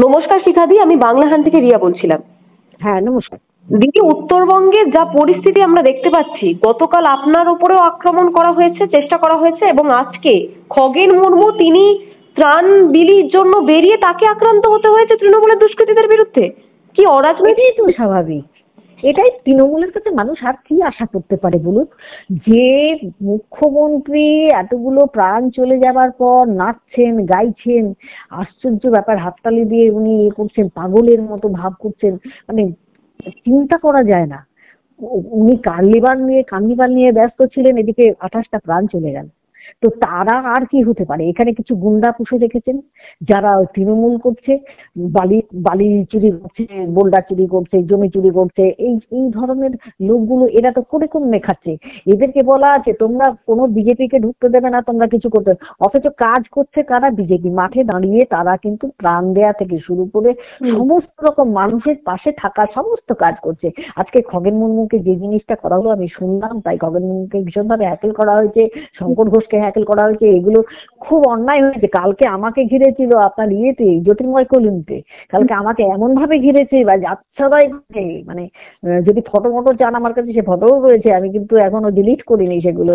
নমস্কার শিখাদি, আমি বাংলাহান থেকে রিয়া বলছিলাম। হ্যাঁ নমস্কার দিদি, উত্তরবঙ্গের যা পরিস্থিতি আমরা দেখতে পাচ্ছি, গতকাল আপনার উপরেও আক্রমণ করা হয়েছে, চেষ্টা করা হয়েছে, এবং আজকে খগেন মুর্মু তিনি ত্রাণ বিলির জন্য বেরিয়ে তাকে আক্রান্ত হতে হয়েছে তৃণমূলের দুষ্কৃতীদের বিরুদ্ধে। কি অরাজনৈতিক! তো স্বাভাবিক, এটাই তৃণমূলের কাছে মানুষ আর কি আশা করতে পারে বলুন? যে মুখ্যমন্ত্রী এতগুলো প্রাণ চলে যাবার পর নাচছেন গাইছেন, আশ্চর্য ব্যাপার, হাততালি দিয়ে উনি করছেন, পাগলের মতো ভাব করছেন, মানে চিন্তা করা যায় না। উনি কার্নিভাল নিয়ে ব্যস্ত ছিলেন, এদিকে 28টা প্রাণ চলে গেল। তো তারা আর কি হতে পারে? এখানে কিছু গুন্ডা পুষে রেখেছেন যারা তৃণমূল করছে, বালি চুরি করছে, বোল্ডার চুরি করছে, জমি চুরি করছে, এই ধরনের লোকগুলো এরা তো করে কমে খাচ্ছে। এদেরকে বলা আছে তোমরা কোনো বিজেপিকে ঢুকতে দেবে না, তোমরা কিছু করতে, অথচ কাজ করছে কারা? বিজেপি। মাঠে দাঁড়িয়ে তারা কিন্তু প্রাণ দেয়া থেকে শুরু করে সমস্ত রকম মানুষের পাশে থাকা সমস্ত কাজ করছে। আজকে খগেন মুর্মুকে যে জিনিসটা করা হলো আমি শুনলাম, তাই খগেন মুর্মুকে ভীষণভাবে হ্যাকেল করা হয়েছে, শঙ্কর ঘোষকে হ্যাকেল করা হয়েছে, এগুলো খুব অন্যায় হয়েছে। কালকে আমাকে ঘিরেছিল আপনার জ্যোতির্ময় কলিমতে, কালকে আমাকে এমন ভাবে ঘিরেছে বা যাচ্ছাই, মানে যদি ফটো চান আমার কাছে সে ফটোও রয়েছে, আমি কিন্তু এখনো ডিলিট করিনি সেগুলো।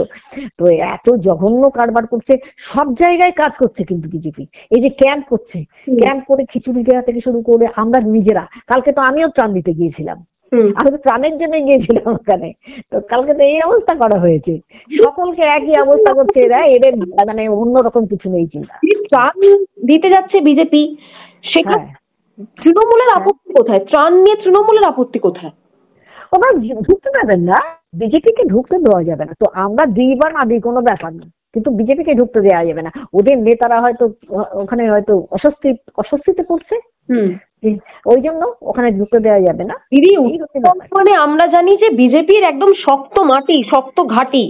তো এত জঘন্য কারবার করছে, সব জায়গায় কাজ করছে কিন্তু বিজেপি। এই যে ক্যাম্প করছে, ক্যাম্প করে খিচুড়ি দেওয়া থেকে শুরু করে আমরা নিজেরা, কালকে তো আমিও ত্রাণ দিতে গিয়েছিলাম, আমি তো ত্রাণের জন্য গিয়েছিলাম ওখানে। তো কালকে তো এই অবস্থা করা হয়েছে, সকলকে একই অবস্থা করছে এরা, এদের মানে অন্যরকম কিছু নেই চিন্তা। ত্রাণ দিতে যাচ্ছে বিজেপি, সেখানে তৃণমূলের আপত্তি কোথায়? ত্রাণ নিয়ে তৃণমূলের আপত্তি কোথায়? ওরা ঢুকতে দেবেন না, বিজেপিকে ঢুকতে দেওয়া যাবে না। তো আমরা দিই বা না দিই কোনো ব্যাপার না, কিন্তু বিজেপিকে ঢুকতে দেওয়া যাবে না। ওদের নেতারা হয়তো ওখানে হয়তো অস্বস্তিতে পড়ছে, ওই জন্য ওখানে ঢুকতে দেওয়া যাবে না। দিদি, মানে আমরা জানি যে বিজেপির একদম শক্ত মাটি, শক্ত ঘাঁটি,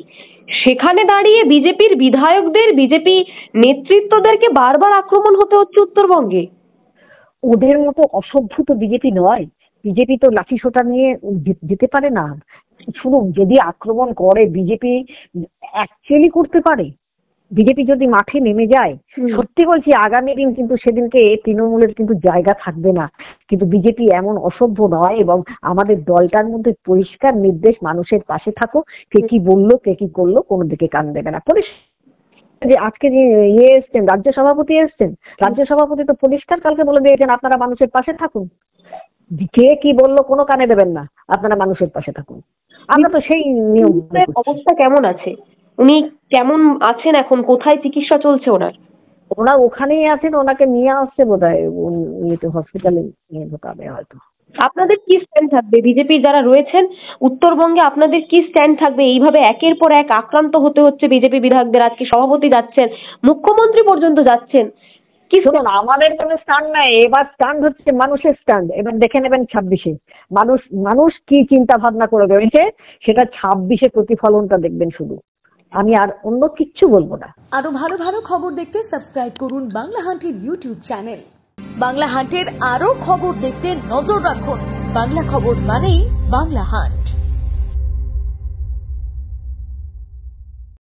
সেখানে দাঁড়িয়ে বিজেপির বিধায়কদের, বিজেপি নেতৃত্বদেরকে বারবার আক্রমণ হতে হচ্ছে উত্তরবঙ্গে। ওদের মতো অসভ্য তো বিজেপি নয়। বিজেপি তো লাঠি সোটা নিয়ে যেতে পারে না। শুধু যদি আক্রমণ করে, বিজেপি অ্যাকচুয়ালি করতে পারে। বিজেপি যদি মাঠে নেমে যায়, সত্যি বলছি আগামী দিন কিন্তু সেদিনকে তৃণমূলের কিন্তু জায়গা থাকবে না। কিন্তু বিজেপি এমন অসভ্য নয়, এবং আমাদের দলটার মধ্যে পরিষ্কার নির্দেশ, মানুষের পাশে থাকো, কে কি বললো কে কি করলো কোনো দিকে কান দেবে না। যে আজকে যে এসছেন রাজ্য সভাপতি তো পরিষ্কার কালকে বলে দিয়েছেন আপনারা মানুষের পাশে থাকুন, কে কি বললো কোনো কানে দেবেন না, আপনারা মানুষের পাশে থাকুন। আমরা তো সেই নিয়ম। অবস্থা কেমন আছে? উনি কেমন আছেন এখন? কোথায় চিকিৎসা চলছে ওনার? ওনার ওখানেই আছেন, ওনাকে নিয়ে আসছে বোধহয় হসপিটালে নিয়ে ঢোকাবে হয়তো। আপনাদের কি স্ট্যান্ড থাকবে? বিজেপি যারা রয়েছেন উত্তরবঙ্গে, আপনাদের কি স্ট্যান্ড থাকবে? এইভাবে একের পর এক আক্রান্ত হতে হচ্ছে বিজেপি বিধায়কদের, আজকে সভাপতি যাচ্ছেন, মুখ্যমন্ত্রী পর্যন্ত যাচ্ছেন। কি শুনুন, আমাদের কোনো স্ট্যান্ড নাই, এবার স্ট্যান্ড হচ্ছে মানুষের স্ট্যান্ড। এবার দেখে নেবেন 26-এ মানুষ কি চিন্তা ভাবনা করে রয়েছে, সেটা 26-এ প্রতিফলনটা দেখবেন শুধু। আমি আর অন্য কিচ্ছু বলবো না। আরো ভালো ভালো খবর দেখতে সাবস্ক্রাইব করুন বাংলাহান্টের ইউটিউব চ্যানেল। বাংলাহান্টের আরো খবর দেখতে নজর রাখুন। বাংলা খবর মানেই বাংলাহান্ট।